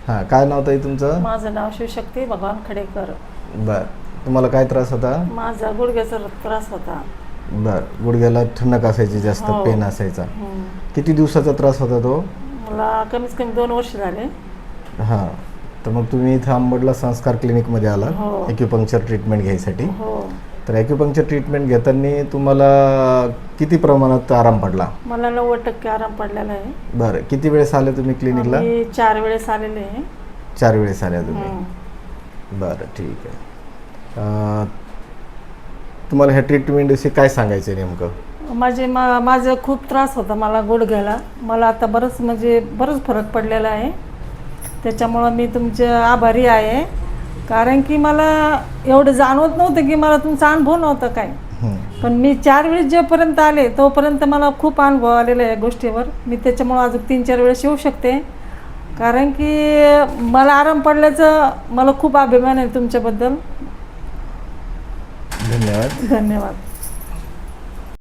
हां, काय नाव ताई तुमचं? माझं नाव शिवशक्ती भगवान खडेकर. बरं. तुम्हाला काय त्रास होता? माझा गुडघ्याचा त्रास होता. बरं. गुडघ्याला ठणक असायची, जास्त हो. पेन असायचा. हम्म. किती दिवसाचा त्रास होता तो? मला कमीत कमी 2 वर्ष झाले. हां. तर मग तुम्ही इथं अंबडला संस्कार क्लिनिकमध्ये आला हो. ॲक्युपंक्चर ट्रीटमेंट घ्यायसाठी. हो. तर ॲक्युपंक्चर ट्रीटमेंट घेताना तुम्हाला किती प्रमाणात आराम पडला? मला 90% आराम पडलेला आहे. बरं. किती वेळेस आले तुम्ही क्लिनिकला? मी 4 वेळेस आलेले आहे. 4 वेळेस आल्या तुम्ही. हम्म. बरं, ठीक आहे. तुम्हाला ह्या ट्रीटमेंटविषयी काय सांगायचं आहे नेमकं? माझं खूप त्रास होता मला गुडघ्याला. मला आता बरंच फरक पडलेला आहे. त्याच्यामुळं मी तुमचे आभारी आहे. कारण की मला एवढं जाणवत नव्हतं की मला तुमचा अनुभव नव्हता काय. पण मी 4 वेळेस जेपर्यंत आले तोपर्यंत मला खूप अनुभव आलेला आहे या गोष्टीवर. मी त्याच्यामुळं अजून 3-4 वेळेस येऊ शकते. कारण की मला आराम पडल्याचं मला खूप अभिमान आहे तुमच्याबद्दल. धन्यवाद. धन्यवाद.